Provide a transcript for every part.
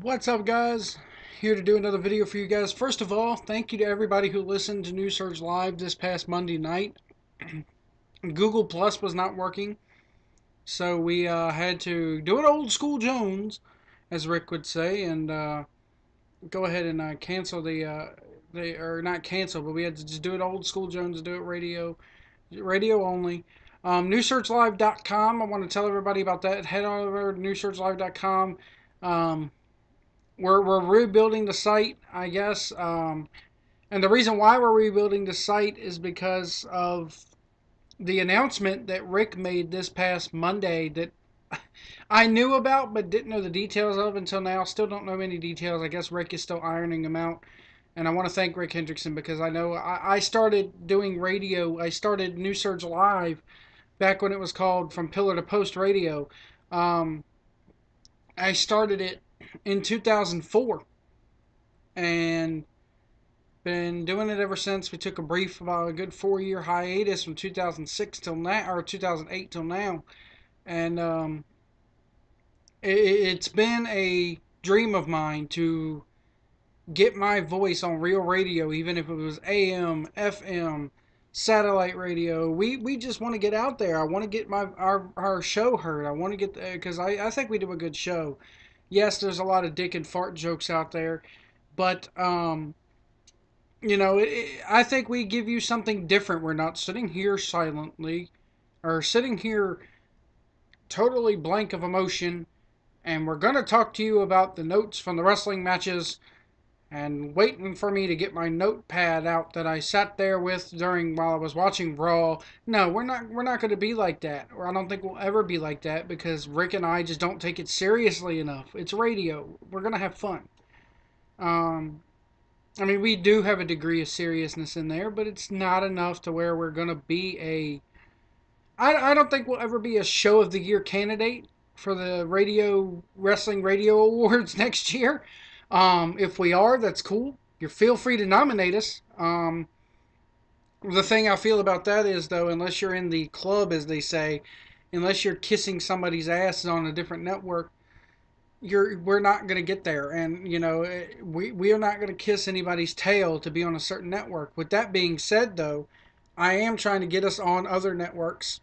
What's up, guys? Here to do another video for you guys. First of all, thank you to everybody who listened to New Surge Live this past Monday night. Google Plus was not working, so we had to do it old school Jones, as Rick would say, and go ahead and cancel or not cancel, but we had to just do it old school Jones, do it radio only. NewSearchLive.com. I want to tell everybody about that. Head on over to NewSearchLive.com. Um, we're rebuilding the site, I guess. And the reason why we're rebuilding the site is because of the announcement that Rick made this past Monday that I knew about but didn't know the details of until now. Still don't know any details. I guess Rick is still ironing them out. And I want to thank Rick Hendrickson because I know I started doing radio. I started New Surge Live back when it was called From Pillar to Post Radio. Um, I started it in 2004 and been doing it ever since. We took a brief, about a good 4 year hiatus from 2006 till now, or 2008 till now, and it's been a dream of mine to get my voice on real radio, even if it was AM, FM, satellite radio. We just want to get out there. I want to get our show heard. I want to get because I think we do a good show. Yes, there's a lot of dick and fart jokes out there, but I think we give you something different. We're not sitting here silently or sitting here totally blank of emotion. And we're going to talk to you about the notes from the wrestling matches and waiting for me to get my notepad out that I sat there with during while I was watching Raw. No, we're not going to be like that. Or I don't think we'll ever be like that because Rick and I just don't take it seriously enough. It's radio. We're going to have fun. Um I mean, we do have a degree of seriousness in there, but it's not enough to where we're going to be a. I don't think we'll ever be a show of the year candidate for the wrestling radio awards next year. If we are, that's cool. You feel free to nominate us. The thing I feel about that is, though, unless you're in the club, as they say, unless you're kissing somebody's ass on a different network, we're not going to get there, and we are not going to kiss anybody's tail to be on a certain network. With that being said, though, I am trying to get us on other networks.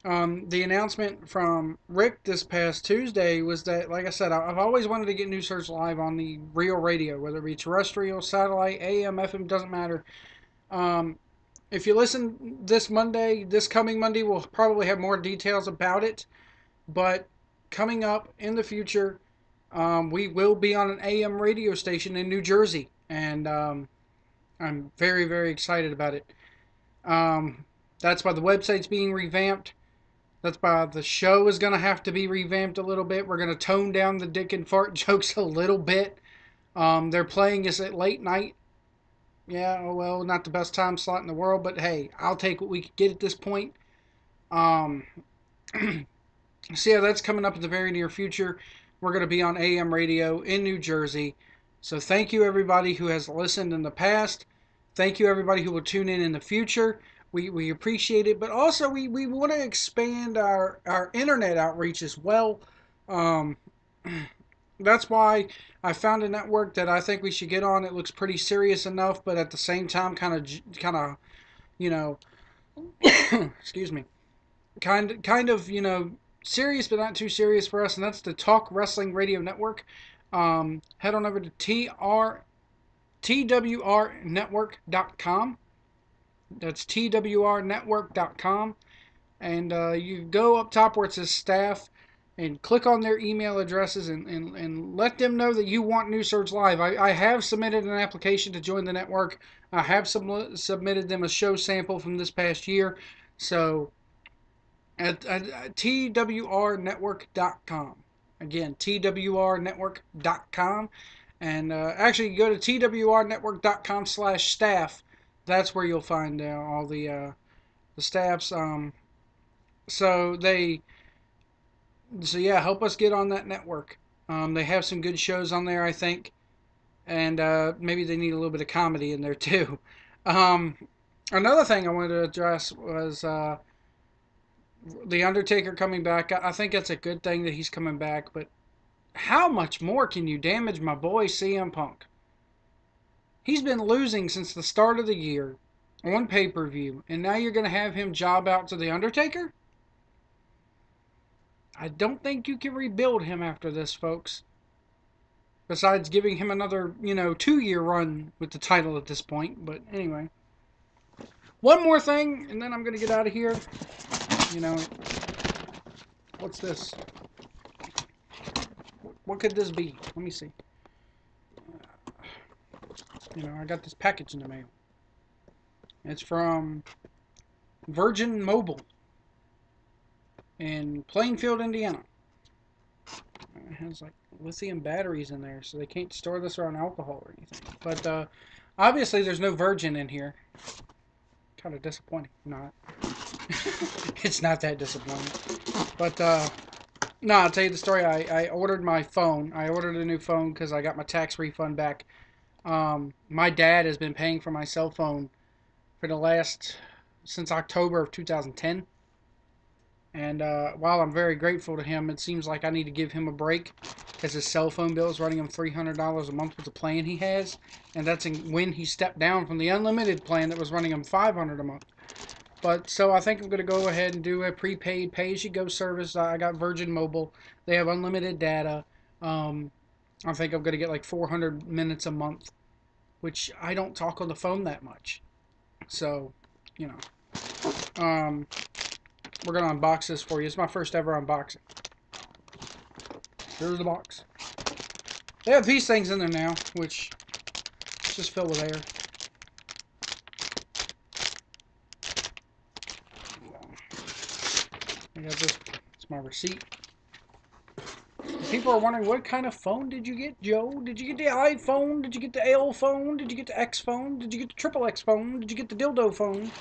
The announcement from Rick this past Tuesday was that, like I said, I've always wanted to get New Search Live on the real radio, whether it be terrestrial, satellite, AM, FM, doesn't matter. um, if you listen this coming Monday, we'll probably have more details about it. But coming up in the future, we will be on an AM radio station in New Jersey, and I'm very, very excited about it. That's why the website's being revamped. That's why the show is going to have to be revamped a little bit. We're going to tone down the dick and fart jokes a little bit. They're playing us at late night. Yeah, well, not the best time slot in the world, but hey, I'll take what we could get at this point. Um, So yeah, that's coming up in the very near future. We're going to be on AM radio in New Jersey. So thank you everybody who has listened in the past. Thank you everybody who will tune in the future. We appreciate it, but also we want to expand our internet outreach as well. Um, that's why I found a network that I think we should get on. It looks pretty serious enough, but at the same time, kind of, you know, excuse me, kind of, serious but not too serious for us, and that's the Talk Wrestling Radio Network. Head on over to twrnetwork.com. That's twrnetwork.com. And you go up top where it says staff and click on their email addresses and let them know that you want New Surge Live. I have submitted an application to join the network. I have submitted them a show sample from this past year. So at twrnetwork.com. Again, twrnetwork.com. And actually, you go to twrnetwork.com/staff. That's where you'll find all the staffs. So they, so yeah, help us get on that network. They have some good shows on there, I think, and maybe they need a little bit of comedy in there too. Um, Another thing I wanted to address was the Undertaker coming back. I think that's a good thing that he's coming back, but how much more can you damage my boy CM Punk? He's been losing since the start of the year on pay-per-view, and now you're going to have him job out to The Undertaker? I don't think you can rebuild him after this, folks. Besides giving him another, 2-year run with the title at this point. But anyway. One more thing, and then I'm going to get out of here. What's this? What could this be? Let me see. I got this package in the mail. It's from Virgin Mobile in Plainfield, Indiana. It has like lithium batteries in there, so they can't store this around alcohol or anything. But obviously there's no Virgin in here. Kind of disappointing. Not. It's not that disappointing. But no, I'll tell you the story. I ordered my phone. I ordered a new phone because I got my tax refund back. My dad has been paying for my cell phone for since October of 2010. And while I'm very grateful to him, it seems like I need to give him a break because his cell phone bill is running him $300 a month with the plan he has. And that's when he stepped down from the unlimited plan that was running him $500 a month. But so I think I'm going to go ahead and do a prepaid pay-as-you-go service. I got Virgin Mobile. They have unlimited data. I think I'm going to get like 400 minutes a month, which I don't talk on the phone that much. So, we're going to unbox this for you. It's my first ever unboxing. Here's the box. They have these things in there now, which just fill with air. I got this. It's my receipt. People are wondering, what kind of phone did you get, Joe? Did you get the iPhone? Did you get the L phone? Did you get the X phone? Did you get the triple X phone? Did you get the dildo phone?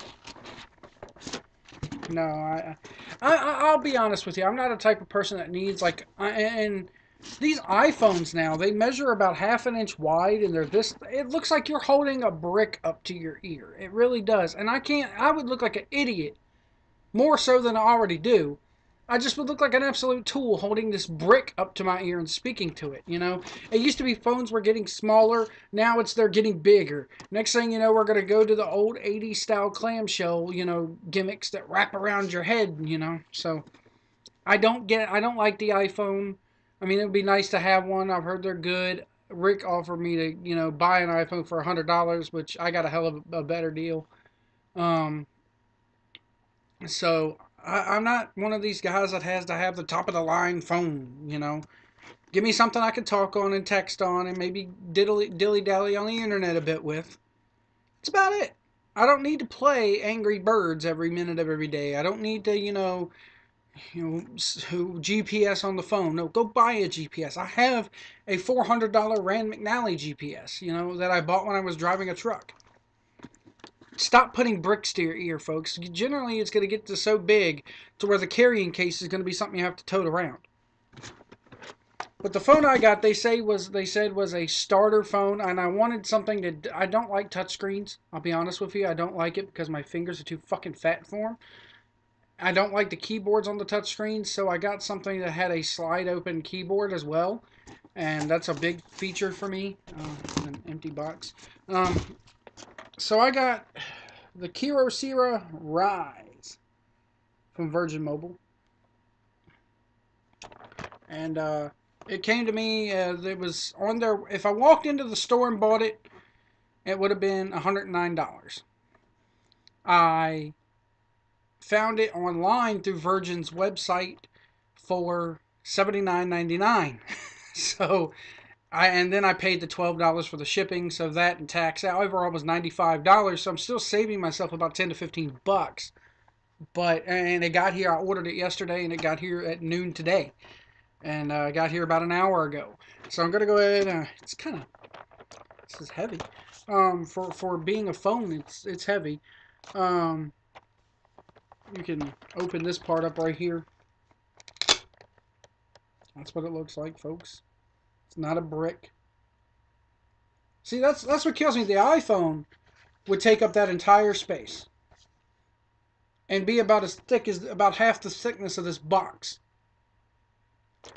No, I'll be honest with you. I'm not a type of person that needs and these iPhones now, they measure about ½ an inch wide, and they're this. It looks like you're holding a brick up to your ear. It really does, and I would look like an idiot, more so than I already do. I just would look like an absolute tool holding this brick up to my ear and speaking to it, It used to be phones were getting smaller. Now they're getting bigger. Next thing you know, we're going to go to the old 80s style clamshell, gimmicks that wrap around your head, So I don't like the iPhone. I mean, it would be nice to have one. I've heard they're good. Rick offered me to, buy an iPhone for $100, which I got a hell of a better deal. So I'm not one of these guys that has to have the top of the line phone, Give me something I can talk on and text on and maybe dilly-dally on the internet a bit with. That's about it. I don't need to play Angry Birds every minute of every day. I don't need to, GPS on the phone. No, go buy a GPS. I have a $400 Rand McNally GPS, that I bought when I was driving a truck. Stop putting bricks to your ear, folks. Generally, it's going to get so big to where the carrying case is going to be something you have to tote around. But the phone I got, they said was a starter phone, and I wanted something that I don't like touchscreens. I'll be honest with you, I don't like it because my fingers are too fucking fat for them. I don't like the keyboards on the touchscreens, so I got something that had a slide open keyboard as well, and that's a big feature for me. An empty box. So I got the Kyocera Rise from Virgin Mobile. And it came to me, it was on there. If I walked into the store and bought it, it would have been $109. I found it online through Virgin's website for $79.99. So and then I paid the $12 for the shipping, so that and tax overall was $95. So I'm still saving myself about $10 to $15. And it got here. I ordered it yesterday, and it got here at noon today, and I got here about an hour ago. So I'm gonna go ahead. This is heavy. For being a phone, it's heavy. You can open this part up right here. That's what it looks like, folks. It's not a brick. See, that's what kills me. The iPhone would take up that entire space and be about as thick as about half the thickness of this box.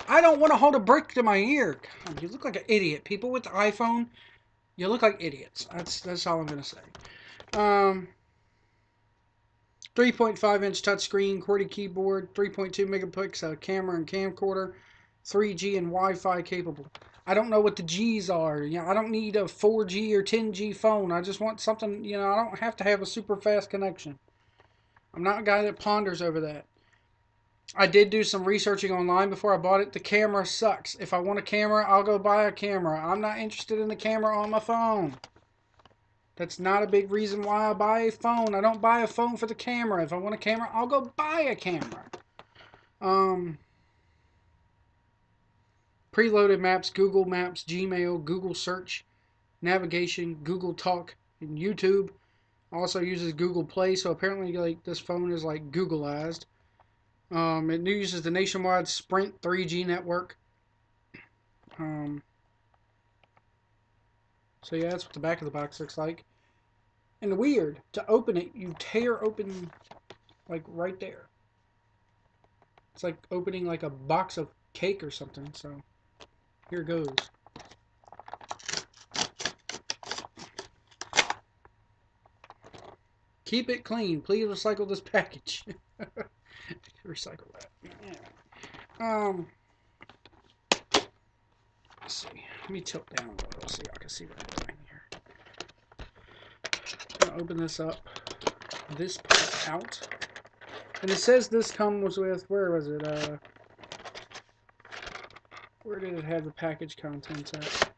I don't want to hold a brick to my ear. God, you look like an idiot. People with the iPhone, you look like idiots. That's all I'm gonna say. 3.5-inch touchscreen, QWERTY keyboard, 3.2 megapixel camera and camcorder, 3G and Wi-Fi capable. I don't know what the G's are. You know, I don't need a 4G or 10G phone. I just want something, you know, I don't have to have a super fast connection. I'm not a guy that ponders over that. I did do some researching online before I bought it. The camera sucks. If I want a camera, I'll go buy a camera. I'm not interested in the camera on my phone. That's not a big reason why I buy a phone. I don't buy a phone for the camera. If I want a camera, I'll go buy a camera. Preloaded maps, Google Maps, Gmail, Google Search, navigation, Google Talk, and YouTube. Also uses Google Play, so apparently like this phone is like Googleized. It uses the nationwide Sprint 3G network. So yeah, that's what the back of the box looks like. And weird, to open it, you tear open like right there. It's like opening like a box of cake or something. So here goes. Keep it clean. Please recycle this package. Recycle that. Yeah. Let's see. Let me tilt down a little so y'all can see what I'm doing here. I'm gonna open this up. This part out. And it says this comes with, where was it? Where did it have the package contents at?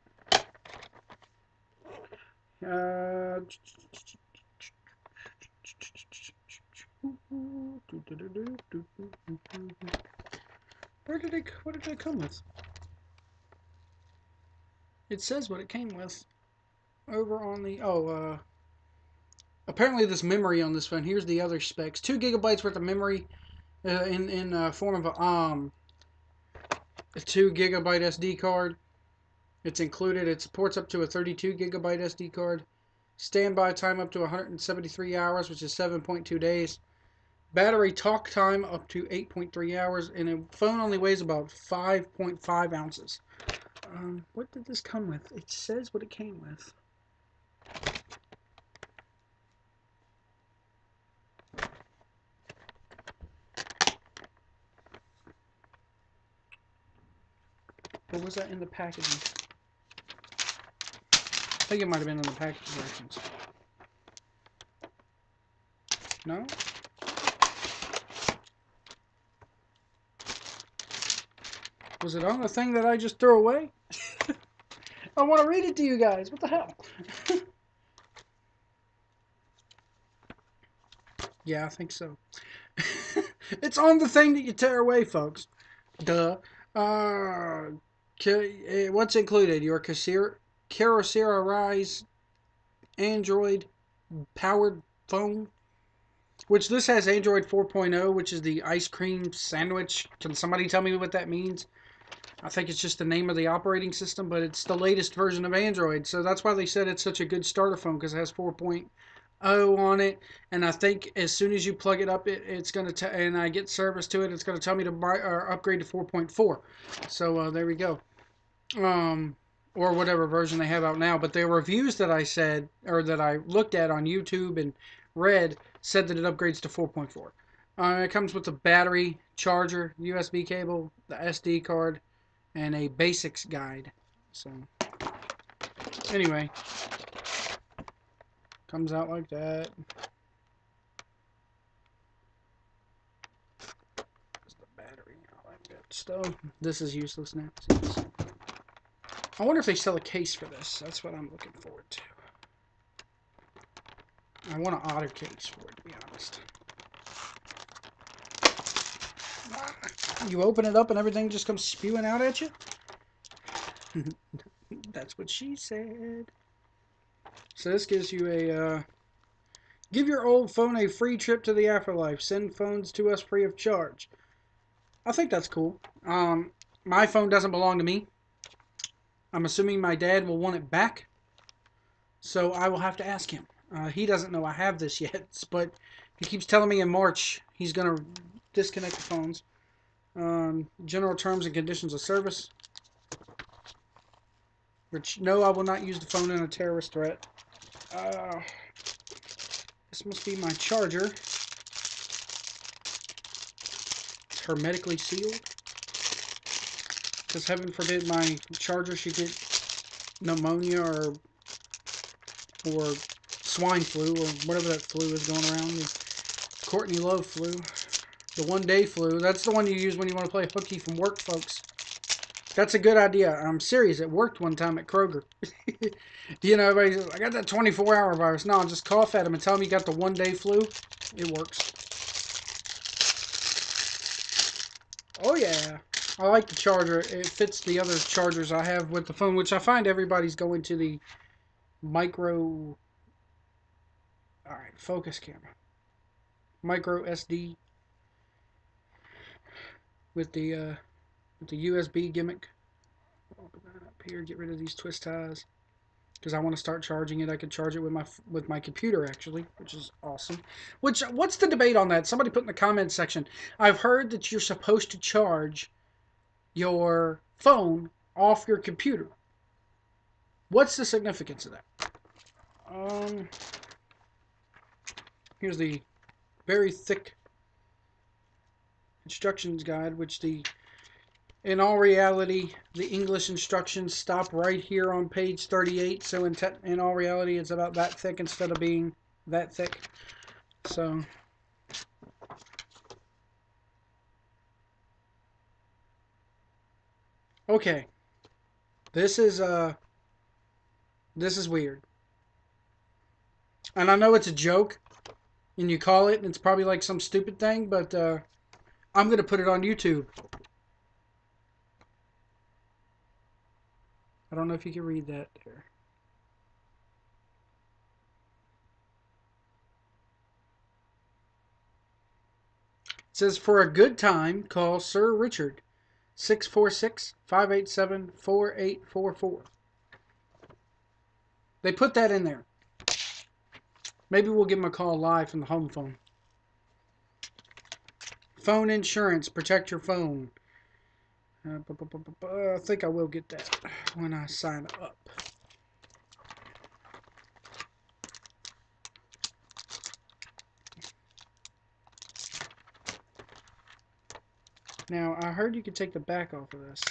What did it come with? It says what it came with over on the, apparently this memory on this phone, here's the other specs. 2 gigabytes worth of memory in form of a 2 gigabyte SD card. It's included. It supports up to a 32 gigabyte SD card. Standby time up to 173 hours, which is 7.2 days. Battery talk time up to 8.3 hours. And a phone only weighs about 5.5 ounces. What did this come with? It says what it came with. Or was that in the packaging? I think it might have been in the packaging directions. No? Was it on the thing that I just threw away? I want to read it to you guys. What the hell? Yeah, I think so. It's on the thing that you tear away, folks. Duh. What's included? Your Kyocera Rise Android powered phone, which this has Android 4.0, which is the ice cream sandwich. Can somebody tell me what that means? I think it's just the name of the operating system, but it's the latest version of Android. So that's why they said it's such a good starter phone, because it has 4.0 on it. And I think as soon as you plug it up, it's going to, and I get service to it, it's going to tell me to buy or upgrade to 4.4. So there we go. Or whatever version they have out now. But the reviews that I said, or that I looked at on YouTube and read, said that it upgrades to 4.4. It comes with a battery, charger, USB cable, the SD card, and a basics guide. So anyway, comes out like that. There's the battery, all that good stuff. This is useless now. I wonder if they sell a case for this. That's what I'm looking forward to. I want an otter case for it, to be honest. You open it up and everything just comes spewing out at you? That's what she said. So this gives you a, give your old phone a free trip to the afterlife. Send phones to us free of charge. I think that's cool. My phone doesn't belong to me. I'm assuming my dad will want it back. So I will have to ask him. He doesn't know I have this yet, but he keeps telling me in March he's going to disconnect the phones. General terms and conditions of service. Which, no, I will not use the phone in a terrorist threat. This must be my charger. It's hermetically sealed. Because heaven forbid my charger should get pneumonia or swine flu or whatever that flu is going around. The Courtney Love flu. The one-day flu. That's the one you use when you want to play hooky from work, folks. That's a good idea. I'm serious. It worked one time at Kroger. You know, everybody says, I got that 24-hour virus. No, just cough at them and tell them you got the one-day flu. It works. Oh, yeah. I like the charger. It fits the other chargers I have with the phone, which I find everybody's going to the micro... Alright, focus camera. Micro SD with the USB gimmick. Open that up here, get rid of these twist ties. Because I want to start charging it. I could charge it with my computer, actually, which is awesome. What's the debate on that? Somebody put in the comments section. I've heard that you're supposed to charge your phone off your computer. What's the significance of that? Here's the very thick instructions guide, which in all reality, the English instructions stop right here on page 38. So in all reality, it's about that thick instead of being that thick. So okay, this is weird, and I know it's a joke, and you call it, and it's probably like some stupid thing, but I'm gonna put it on YouTube. I don't know if you can read that there. It says, for a good time, call Sir Richard, 646-587-4844. They put that in there. Maybe we'll give him a call live from the home phone. Phone insurance, protect your phone. I think I will get that when I sign up. Now, I heard you could take the back off of this.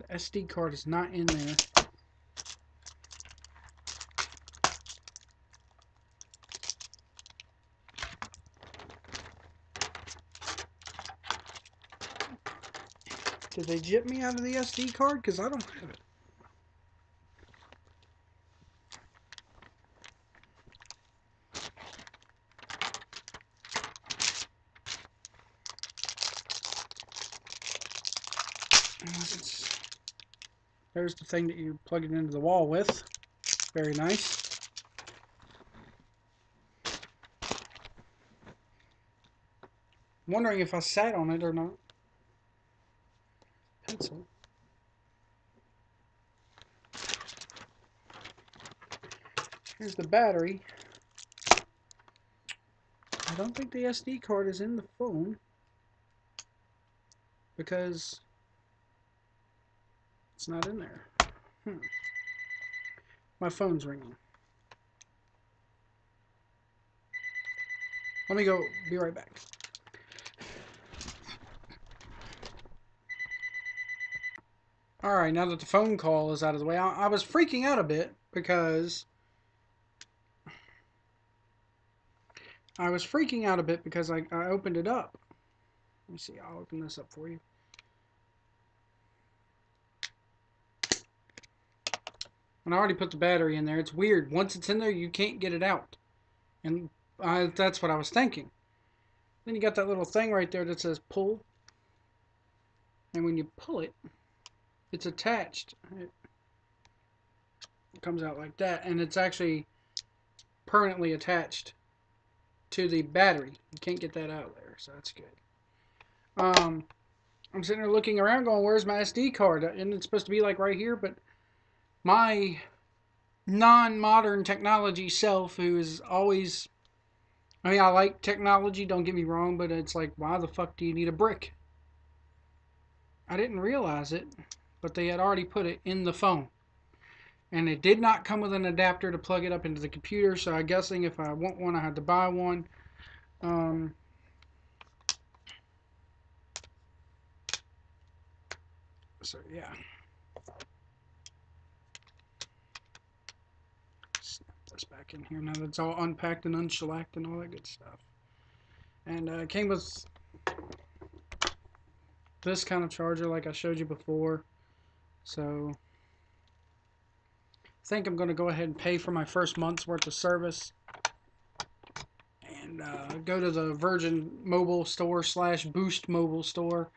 The SD card is not in there. Did they jip me out of the SD card? Because I don't have it. There's the thing that you plug it into the wall with. Very nice. I'm wondering if I sat on it or not. Pencil. Here's the battery. I don't think the SD card is in the phone because it's not in there. My phone's ringing. Let me go. Be right back. Alright, now that the phone call is out of the way, I was freaking out a bit because I opened it up. Let me see, I'll open this up for you. And I already put the battery in there. It's weird. Once it's in there, you can't get it out. And that's what I was thinking. Then you got that little thing right there that says pull. And when you pull it, it's attached. It comes out like that. And it's actually permanently attached to the battery. You can't get that out of there, so that's good. I'm sitting there looking around going, where's my SD card? And it's supposed to be like right here, but my non-modern technology self, who is always, I mean, I like technology, don't get me wrong, but it's like, why the fuck do you need a brick? I didn't realize it, but they had already put it in the phone. And it did not come with an adapter to plug it up into the computer, so I'm guessing if I want one, I had to buy one. So yeah. Snap this back in here now that it's all unpacked and unshellacked and all that good stuff. And it came with this kind of charger like I showed you before. So I think I'm going to go ahead and pay for my first month's worth of service. And go to the Virgin Mobile store / Boost Mobile store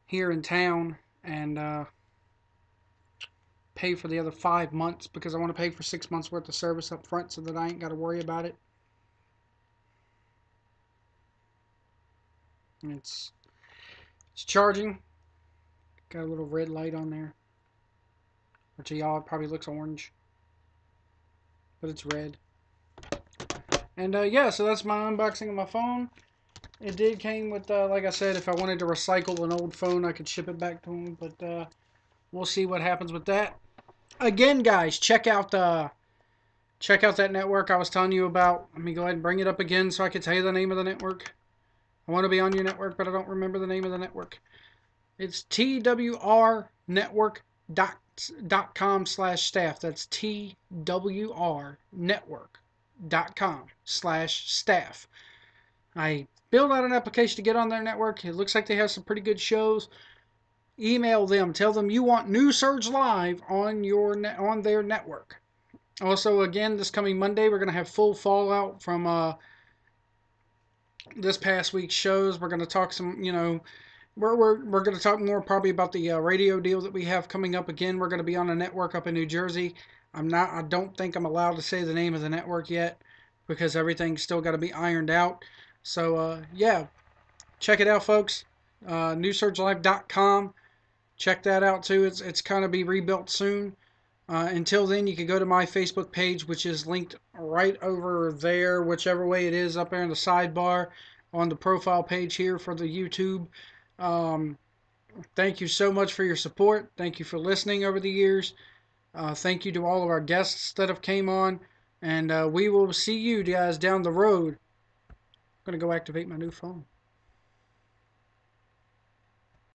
here in town and pay for the other 5 months because I want to pay for 6 months worth of service up front so that I ain't got to worry about it. And it's charging. Got a little red light on there. Or to y'all, it probably looks orange, but it's red. And yeah, so that's my unboxing of my phone. It did came with, like I said, if I wanted to recycle an old phone, I could ship it back to them. But we'll see what happens with that. Again, guys, check out that network I was telling you about. Let me go ahead and bring it up again so I can tell you the name of the network. I want to be on your network, but I don't remember the name of the network. It's twrnetwork.com/staff. That's twrnetwork.com/staff. I build out an application to get on their network. It looks like they have some pretty good shows. Email them. Tell them you want New Surge Live on their network. Also, again, this coming Monday, we're going to have full fallout from this past week's shows. We're going to talk some, we're going to talk more probably about the radio deal that we have coming up. Again, we're going to be on a network up in New Jersey. I don't think I'm allowed to say the name of the network yet because everything's still got to be ironed out. So, yeah, check it out, folks. NewSurgeLive.com. Check that out, too. It's kind of be rebuilt soon. Until then, you can go to my Facebook page, which is linked right over there, whichever way it is, up there in the sidebar on the profile page here for the YouTube. Thank you so much for your support. Thank you for listening over the years. Thank you to all of our guests that have came on. And we will see you guys down the road. I'm going to go activate my new phone.